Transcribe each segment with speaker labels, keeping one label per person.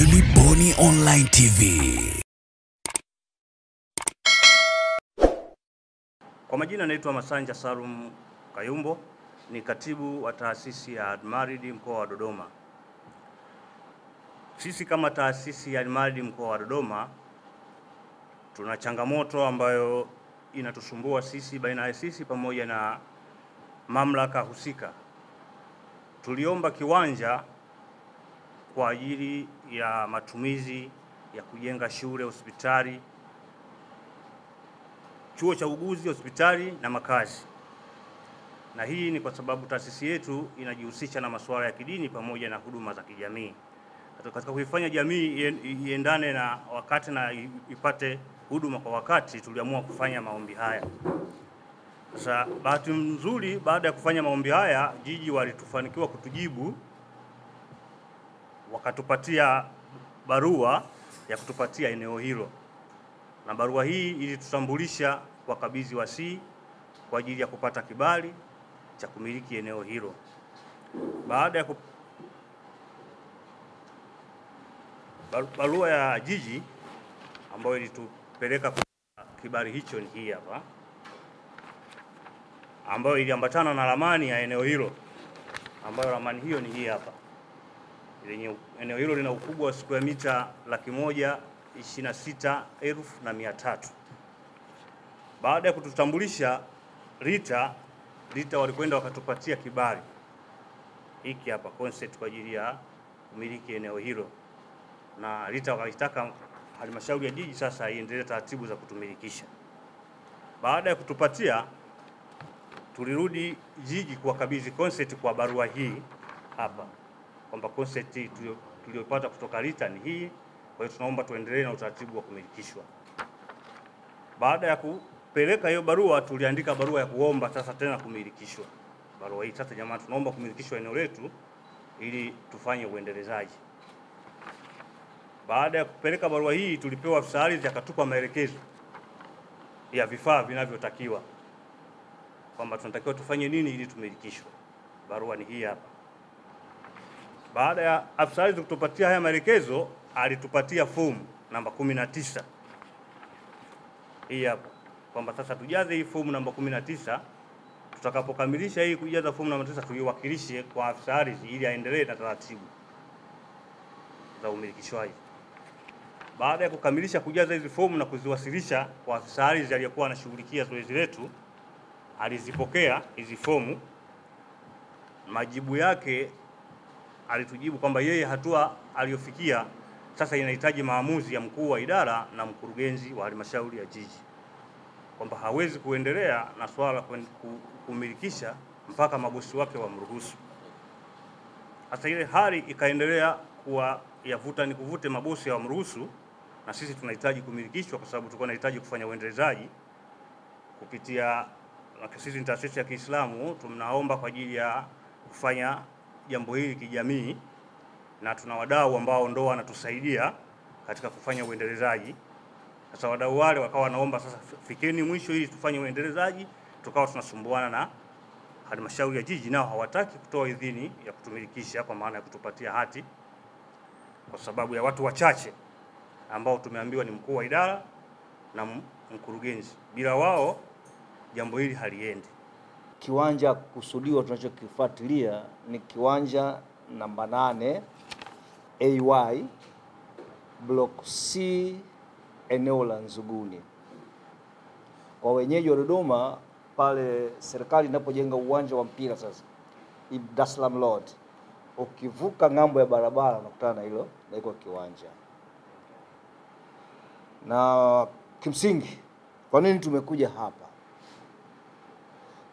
Speaker 1: Daily Boni Online TV.
Speaker 2: Kwa majina naitwa Masanja Salum Kayumbo, ni katibu wa taasisi ya Al-Marid mkoa wa Dodoma. Sisi kama taasisi ya Al-Marid mkoa wa Dodoma tuna changamoto ambayo inatusumbua sisi baina ya sisi pamoja na mamlaka husika. Tuliomba kiwanja kwa ajili ya matumizi ya kujenga shule, hospitali, chuo cha uuguzi, hospitali na makazi. Na hii ni kwa sababu taasisi yetu inajihusisha na masuala ya kidini pamoja na huduma za kijamii. Katika kuifanya jamii iendane na wakati na ipate huduma kwa wakati, tuliamua kufanya maombi haya. Sasa bahati nzuri, baada ya kufanya maombi haya, jiji walitufanikiwa kutujibu, wakatupatia barua ya kutupatia eneo hilo. Na barua hii ilitutambulisha kwa kabidhi wasii kwa ajili ya kupata kibali cha kumiliki eneo hilo. Baada ya barua ya jiji ambayo ilitupeleka kwa kibali hicho ni hii hapa, ambayo iliambatana na ramani ya eneo hilo, ambayo ramani hiyo ni hii hapa. Eneo hilo lina ukubwa wa square mita 126,300. Baada ya kututambulisha RITA walikwenda wakatupatia kibali hiki hapa, consent kwa ajili ya kumiliki eneo hilo, na RITA wakaitaka halmashauri ya jiji sasa iendelee taratibu za kutumilikisha. Baada ya kutupatia, tulirudi jiji kuwakabidhi consent kwa barua hii hapa, kwamba consent tuliyopata kutoka RITA ni hii, kwa hiyo tunaomba tuendelee na utaratibu wa kumilikishwa. Baada ya kupeleka hiyo barua, tuliandika barua ya kuomba sasa tena kumilikishwa. Barua hii sasa, jamani, tunaomba kumilikishwa eneo letu ili tufanye uendelezaji. Baada ya kupeleka barua hii, tulipewa afisa ardhi akatupa maelekezo ya vifaa vinavyotakiwa, kwamba tunatakiwa tufanye nini ili tumilikishwe. Barua ni hii hapa. Baada ya afisa ardhi kutupatia haya maelekezo, alitupatia fomu namba 19. Hii hapa, kwamba sasa tujaze hii fomu namba 19. Tutakapokamilisha hii kujaza fomu namba 9, tuiwakilishe kwa afisa ardhi ili aendelee na taratibu za umilikishwaji. Baada ya kukamilisha kujaza hizi fomu na kuziwasilisha kwa afisa ardhi aliyekuwa anashughulikia zoezi letu, alizipokea hizi fomu. Majibu yake, alitujibu kwamba yeye hatua aliyofikia sasa inahitaji maamuzi ya mkuu wa idara na mkurugenzi wa halmashauri ya jiji, kwamba hawezi kuendelea na swala kumilikisha mpaka mabosi wake wamruhusu. Sasa ile hali ikaendelea kuwa yavuta ni kuvute, mabosi wamruhusu, na sisi tunahitaji kumilikishwa kwa sababu tulikuwa tunahitaji kufanya uendelezaji kupitia, sisi ni taasisi ya Kiislamu, tunaomba kwa ajili ya kufanya jambo hili kijamii, na tuna wadau ambao ndo wanatusaidia katika kufanya uendelezaji. Sasa wadau wale wakawa wanaomba sasa fikeni mwisho ili tufanye uendelezaji, tukawa tunasumbuana na halmashauri ya jiji, nao hawataki kutoa idhini ya kutumilikisha, kwa maana ya kutupatia hati, kwa sababu ya watu wachache ambao tumeambiwa ni mkuu wa idara na mkurugenzi. Bila wao jambo hili haliendi.
Speaker 3: Kiwanja kusudiwa tunachokifuatilia ni kiwanja namba 8 AY Block C, eneo la Nzuguni. Kwa wenyeji wa Dodoma, pale serikali inapojenga uwanja wa mpira sasa Dar es Salaam Road, ukivuka ng'ambo ya barabara unakutana na hilo na iko kiwanja. Na kimsingi, kwa nini tumekuja hapa?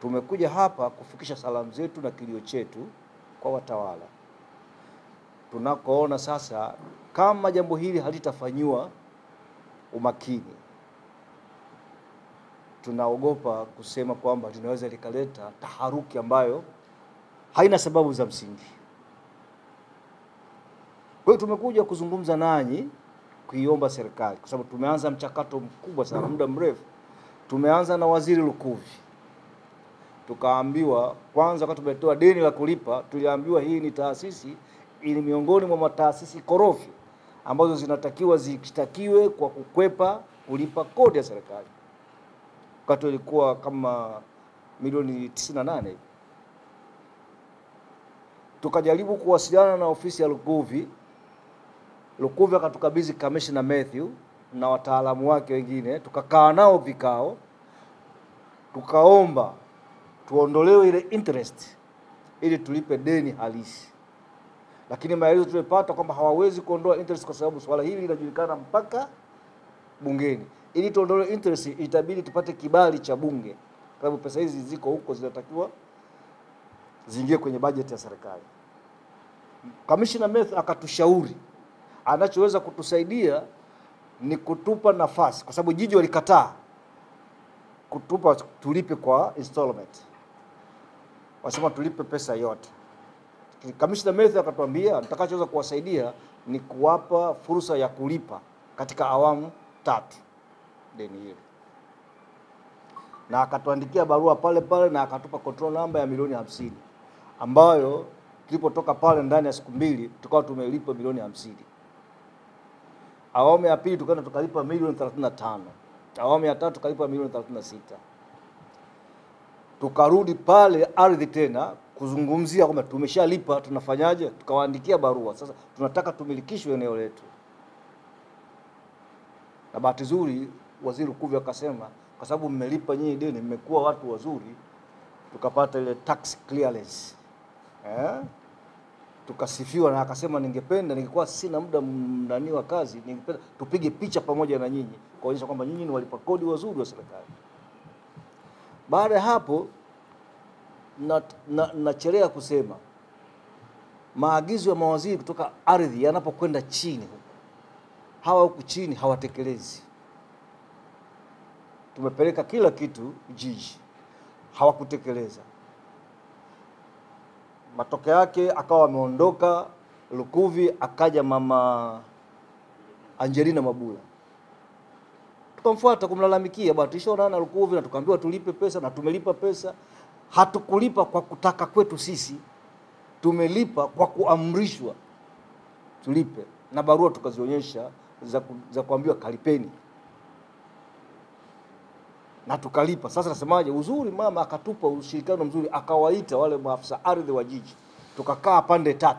Speaker 3: Tumekuja hapa kufikisha salamu zetu na kilio chetu kwa watawala. Tunakoona sasa kama jambo hili halitafanywa umakini, tunaogopa kusema kwamba linaweza likaleta taharuki ambayo haina sababu za msingi. Kwa hiyo tumekuja kuzungumza nanyi, kuiomba serikali, kwa sababu tumeanza mchakato mkubwa sana, muda mrefu. Tumeanza na Waziri Lukuvi, tukaambiwa kwanza, wakati tumetoa deni la kulipa, tuliambiwa hii ni taasisi, ili miongoni mwa mataasisi korofi ambazo zinatakiwa zishtakiwe kwa kukwepa kulipa kodi ya serikali. Wakati ilikuwa kama milioni 98 hivi. Tukajaribu kuwasiliana na ofisi ya Lukuvi. Lukuvi akatukabidhi Commissioner Mathew na wataalamu wake wengine, tukakaa nao vikao, tukaomba tuondolewe ile interest ili tulipe deni halisi. Lakini maelezo tulipata kwamba hawawezi kuondoa interest kwa sababu swala hili linajulikana mpaka bungeni. Ili tuondolewe interest itabidi tupate kibali cha bunge. Kwa sababu pesa hizi ziko huko, zinatakiwa ziingie kwenye budget ya serikali. Commissioner Mathew akatushauri anachoweza kutusaidia ni kutupa nafasi, kwa sababu jiji walikataa kutupa tulipe kwa installment. Wasema tulipe pesa yote. Commissioner Mathew akatuambia nitakachoweza kuwasaidia ni kuwapa fursa ya kulipa katika awamu 3 deni hili. Na akatuandikia barua pale pale na akatupa control number ya milioni 50, ambayo tulipotoka pale ndani ya siku 2 tukawa tumelipa milioni 50. Awamu ya pili tukaenda tukalipa milioni 35. Awamu ya 3 tukalipa milioni 36. Tukarudi pale ardhi tena kuzungumzia kwamba tumeshalipa, tunafanyaje? Tukawaandikia barua. Sasa tunataka tumilikishwe eneo letu. Na bahati nzuri Waziri Lukuvi akasema kwa sababu mmelipa nyinyi deni, mmekuwa watu wazuri, tukapata ile tax clearance. Tukasifiwa na akasema ningependa ningekuwa sina muda ndani wa kazi, ningependa tupige picha pamoja na nyinyi kuonyesha kwamba nyinyi ni walipa kodi wazuri wa serikali. Baada ya hapo nachelea kusema maagizo ya mawaziri kutoka ardhi yanapokwenda chini huko, hawa huku chini hawatekelezi. Tumepeleka kila kitu jiji, hawakutekeleza. Matokeo yake akawa ameondoka Lukuvi, akaja mama Angelina Mabula. Tukamfuata kumlalamikia, bwana tulishaonana Lukuvi na tukaambiwa tulipe pesa na tumelipa pesa. Hatukulipa kwa kutaka kwetu sisi, tumelipa kwa kuamrishwa tulipe, na barua tukazionyesha za kuambiwa kalipeni, na tukalipa. Sasa nasemaje, uzuri mama akatupa ushirikiano mzuri, akawaita wale maafisa ardhi wa jiji, tukakaa pande 3: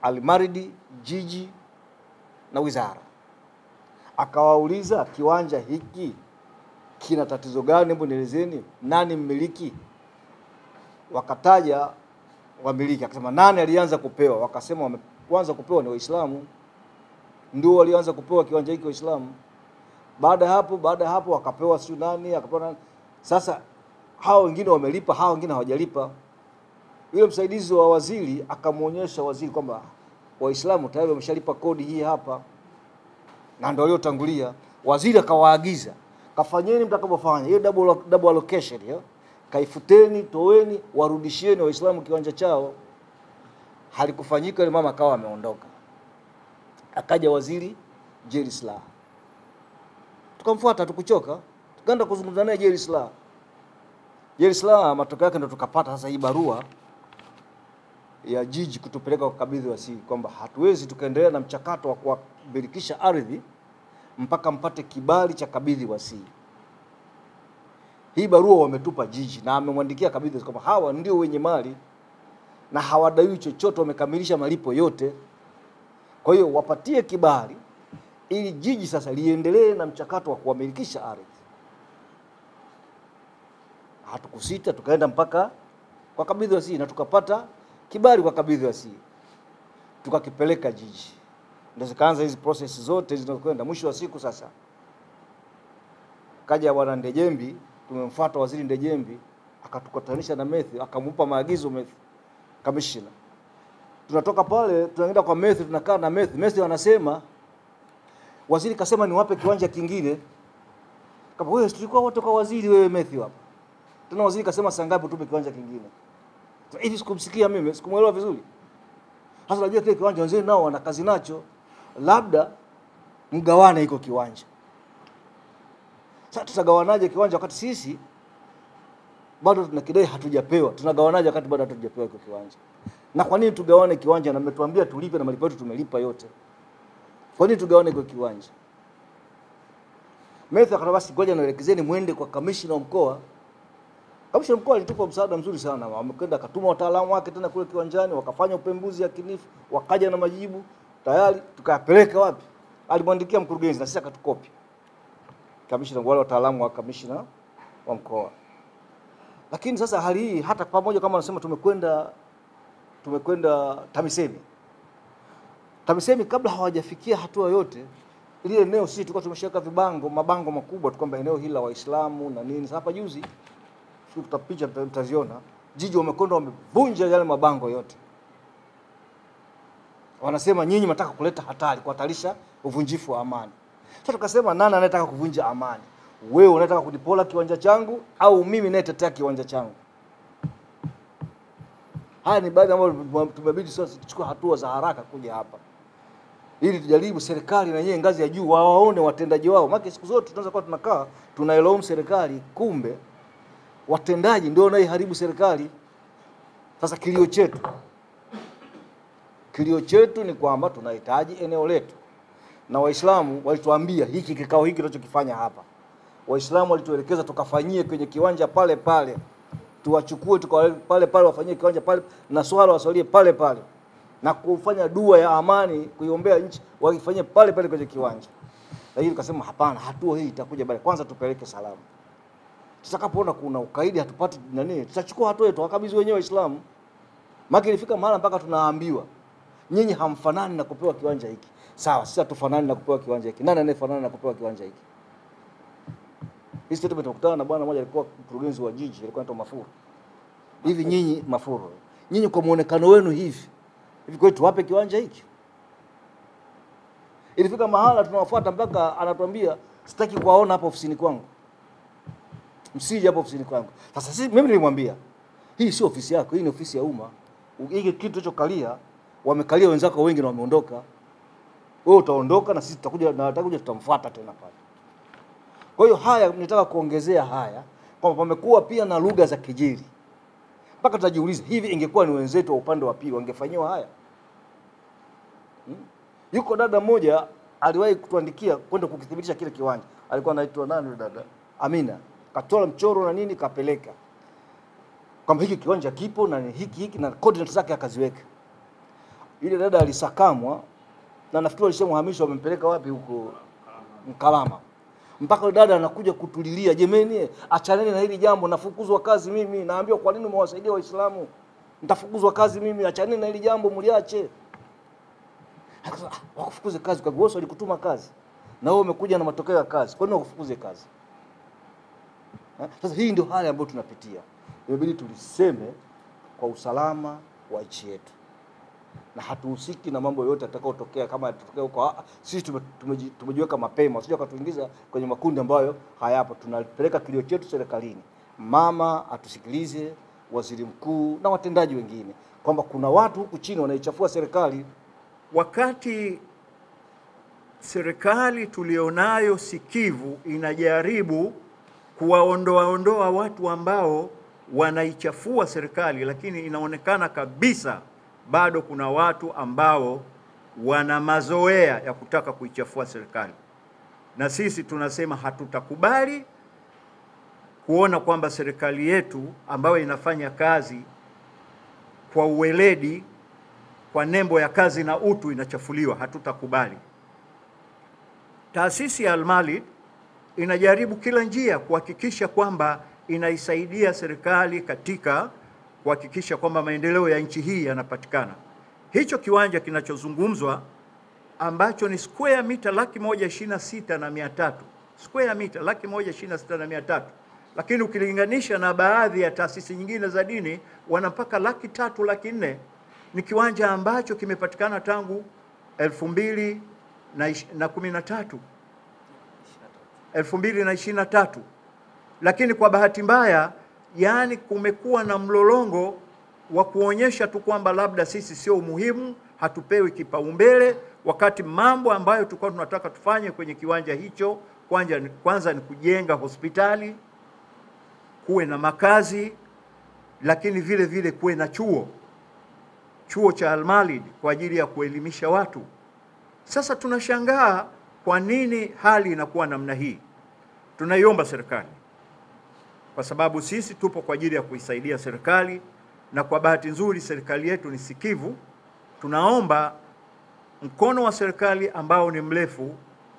Speaker 3: Almaridi, jiji na wizara. Akawauliza kiwanja hiki kina tatizo gani, hebu nielezeni, nani mmiliki? Wakataja wamiliki, akasema nani alianza kupewa? Wakasema kwanza kupewa ni Waislamu, ndio walianza kupewa kiwanja hiki Waislamu. Baada ya hapo wakapewa sio nani, akapewa nani. Sasa hao wengine wamelipa, hao wengine hawajalipa. Yule msaidizi wa waziri akamuonyesha waziri kwamba Waislamu tayari wameshalipa kodi hii hapa, na ndio waliotangulia. Waziri akawaagiza, kafanyeni mtakapofanya hiyo double allocation hiyo, kaifuteni, toweni, warudishieni Waislamu kiwanja chao. Halikufanyika, ile mama akawa ameondoka. Akaja waziri Jerry Silaa, tukamfuata, tukuchoka, tukaenda kuzungumza naye Jerry Silaa. Jerry Silaa matokeo yake ndio tukapata sasa hii barua ya jiji kutupeleka kukabidhi wasii, kwamba hatuwezi tukaendelea na mchakato wa kuwamilikisha ardhi mpaka mpate kibali cha kabidhi wasii. Hii barua wametupa jiji na amemwandikia kabidhi kwamba hawa ndio wenye mali na hawadai chochote, wamekamilisha malipo yote. Kwa hiyo wapatie kibali ili jiji sasa liendelee na mchakato wa kuwamilikisha ardhi. Hatukusita, tukaenda mpaka kwa kabidhi wasii na tukapata kibali kwa kabidhi wasii. Tukakipeleka jiji. Ndio zikaanza hizi process zote zinazokwenda. Mwisho wa siku sasa kaja bwana Ndejembi, tumemfuata waziri Ndejembi, akatukutanisha na Mathew, akampa maagizo Mathew, commissioner. Tunatoka pale tunaenda kwa Mathew, tunakaa na Mathew. Mathew anasema waziri kasema niwape kiwanja kingine. Kama wewe tulikuwa wote kwa waziri, wewe Mathew hapa. Tuna waziri kasema saa ngapi tupe kiwanja kingine. Hivi sikumsikia mimi, sikumuelewa vizuri. Sasa unajua kile kiwanja waziri nao wana kazi nacho, labda mgawane iko kiwanja. Sasa tutagawanaje kiwanja wakati sisi bado tunakidai hatujapewa? Tunagawanaje wakati bado hatujapewa iko kiwanja? Na kwa nini tugawane kiwanja na mmetuambia tulipe na malipo yetu tumelipa yote? Kwa nini tugawane kwa kiwanja? Method akasema basi ngoja naelekezeni muende kwa kamishna wa mkoa. Kamishna wa mkoa alitupa msaada mzuri sana. Amekwenda akatuma wataalamu wake tena kule kiwanjani, wakafanya upembuzi yakinifu, wakaja na majibu tayari, tukayapeleka wapi? Alimwandikia mkurugenzi na sisi akatukopi. Kamishna, wale wataalamu wa kamishna wa mkoa. Lakini sasa hali hii hata pamoja kama anasema tumekwenda TAMISEMI. TAMISEMI kabla hawajafikia hatua yote, ile eneo sisi tulikuwa tumeshaka mabango makubwa tu kwamba eneo hili la Waislamu na nini. Sasa hapa juzi tutapicha mtaziona, jiji wamekwenda wamevunja yale mabango yote. Wanasema nyinyi mnataka kuleta hatari, kuhatarisha uvunjifu wa amani. Sasa tukasema nani anataka kuvunja amani? Wewe unataka kunipola kiwanja changu au mimi nayetetea kiwanja changu? Haya ni baadhi ambayo tumebidi sasa tuchukue hatua za haraka kuja hapa, ili tujaribu serikali na yeye ngazi ya juu waone watendaji wao. Maana siku zote tunaweza kuwa tunakaa tunailaumu serikali, kumbe watendaji ndio wanaiharibu serikali. Sasa kilio chetu ni kwamba tunahitaji eneo letu, na Waislamu walituambia hiki kikao hiki tunachokifanya hapa, Waislamu walituelekeza tukafanyie kwenye kiwanja pale pale, tuwachukue pale pale wafanyie kiwanja pale, na swala wasalie pale pale, na kufanya dua ya amani kuiombea nchi wakifanyie pale pale kwenye kiwanja. Lakini tukasema hapana, hatua hii itakuja baadaye, kwanza tupeleke salamu. Tutakapoona kuna ukaidi hatupati nani, tutachukua hatua yetu wakabidhi wenyewe Waislamu. Maana ilifika mahali mpaka tunaambiwa nyinyi hamfanani na kupewa kiwanja hiki. Sawa, sisi hatufanani na kupewa kiwanja hiki. Nani anayefanana na kupewa kiwanja hiki? Hizi tumekutana na bwana mmoja alikuwa mkurugenzi wa jiji, alikuwa anaitwa Mafuru. Hivi nyinyi Mafuru, nyinyi kwa muonekano wenu hivi kwetu wape kiwanja hiki? Ilifika mahala tunawafuata mpaka anatuambia sitaki kuwaona hapa ofisini kwangu. Msije hapo ofisini kwangu. Sasa sisi mimi nilimwambia, hii sio ofisi yako, hii ni ofisi ya umma. Hiki kitu tulichokalia, wamekalia wenzako wengi na wameondoka. Wewe utaondoka na sisi tutakuja tutamfuata tena pale. Kwa hiyo haya nitaka kuongezea haya kwamba pamekuwa pia na lugha za kejeli. Mpaka tutajiuliza hivi ingekuwa ni wenzetu wa upande wa pili wangefanywa haya? Yuko dada mmoja aliwahi kutuandikia kwenda kukithibitisha kile kiwanja. Alikuwa anaitwa nani dada? Amina. Katoa mchoro na nini kapeleka. Kwamba hiki kiwanja kipo na hiki na coordinates zake akaziweka. Ile dada alisakamwa na nafikiri alishamhamisha wamempeleka wapi huko Mkalama. Mpaka dada anakuja kutulilia, jemeni achaneni na hili jambo, nafukuzwa kazi mimi, naambiwa kwa nini umewasaidia Waislamu? Nitafukuzwa kazi mimi, achaneni na hili jambo mliache. Akasema wakufukuze kazi kwa sababu walikutuma kazi. Na wewe umekuja na matokeo ya kazi. Kwa nini wakufukuze kazi? Sasa hii ndio hali ambayo tunapitia. Inabidi tuliseme kwa usalama wa nchi yetu. Na hatuhusiki na mambo yote yatakayotokea kama yatatokea huko. Sisi tumejiweka mapema, usije ukatuingiza kwenye makundi ambayo hayapo. Tunapeleka kilio chetu serikalini. Mama atusikilize, waziri mkuu na watendaji wengine, kwamba kuna watu huku chini wanaichafua serikali.
Speaker 4: Wakati serikali tulionayo sikivu inajaribu kuwaondoa watu ambao wanaichafua serikali, lakini inaonekana kabisa bado kuna watu ambao wana mazoea ya kutaka kuichafua serikali. Na sisi tunasema hatutakubali kuona kwamba serikali yetu ambayo inafanya kazi kwa uweledi, kwa nembo ya kazi na utu, inachafuliwa. Hatutakubali. Taasisi ya Al-Malid inajaribu kila njia kuhakikisha kwamba inaisaidia serikali katika kuhakikisha kwamba maendeleo ya nchi hii yanapatikana. Hicho kiwanja kinachozungumzwa ambacho ni square mita 126,300, square mita 126,300, lakini ukilinganisha na baadhi ya taasisi nyingine za dini wana mpaka 300,000, 400,000. Ni kiwanja ambacho kimepatikana tangu 2023, lakini kwa bahati mbaya yani kumekuwa na mlolongo wa kuonyesha tu kwamba labda sisi sio muhimu, hatupewi kipaumbele, wakati mambo ambayo tulikuwa tunataka tufanye kwenye kiwanja hicho kwanza ni kujenga hospitali, kuwe na makazi, lakini vile vile kuwe na chuo cha Al-Malid kwa ajili ya kuelimisha watu. Sasa tunashangaa kwa nini hali inakuwa namna hii. Tunaiomba serikali, kwa sababu sisi tupo kwa ajili ya kuisaidia serikali, na kwa bahati nzuri serikali yetu ni sikivu. Tunaomba mkono wa serikali ambao ni mrefu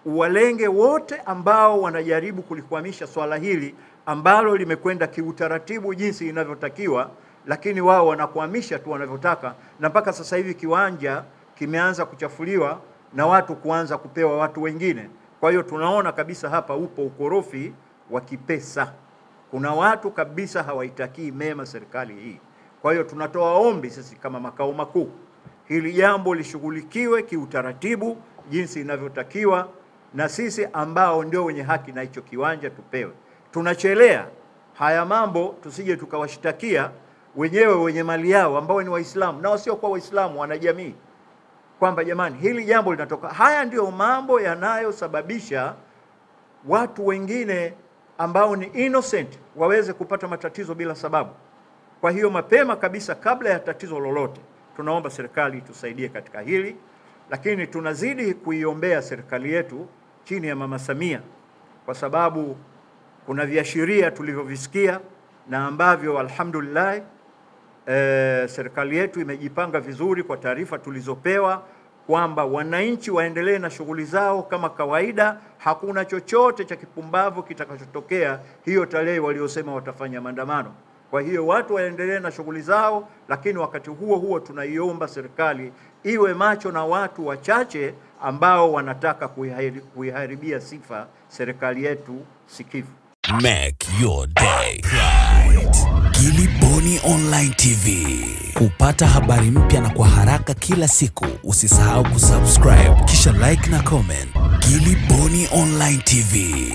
Speaker 4: uwalenge wote ambao wanajaribu kulikwamisha swala hili ambalo limekwenda kiutaratibu jinsi inavyotakiwa, lakini wao wanakwamisha tu wanavyotaka, na mpaka sasa hivi kiwanja kimeanza kuchafuliwa na watu kuanza kupewa watu wengine. Kwa hiyo tunaona kabisa hapa upo ukorofi wa kipesa. Kuna watu kabisa hawaitakii mema serikali hii. Kwa hiyo tunatoa ombi sisi kama makao makuu, hili jambo lishughulikiwe kiutaratibu jinsi inavyotakiwa, na sisi ambao ndio wenye haki na hicho kiwanja tupewe. Tunachelea haya mambo, tusije tukawashtakia wenyewe wenye mali yao ambao ni Waislamu na wasio kwa Waislamu, wanajamii, kwamba jamani hili jambo linatoka. Haya ndio mambo yanayosababisha watu wengine ambao ni innocent waweze kupata matatizo bila sababu. Kwa hiyo mapema kabisa, kabla ya tatizo lolote, tunaomba serikali tusaidie katika hili, lakini tunazidi kuiombea serikali yetu chini ya Mama Samia, kwa sababu kuna viashiria tulivyovisikia na ambavyo alhamdulillah serikali yetu imejipanga vizuri kwa taarifa tulizopewa kwamba wananchi waendelee na shughuli zao kama kawaida. Hakuna chochote cha kipumbavu kitakachotokea hiyo tarehe waliosema watafanya maandamano. Kwa hiyo watu waendelee na shughuli zao, lakini wakati huo huo tunaiomba serikali iwe macho na watu wachache ambao wanataka kuiharibia sifa serikali yetu sikivu.
Speaker 1: Make your day right. Gilly Bonny Online TV. Kupata habari mpya na kwa haraka kila siku, usisahau kusubscribe kisha like na comment. Gilly Bonny Online TV.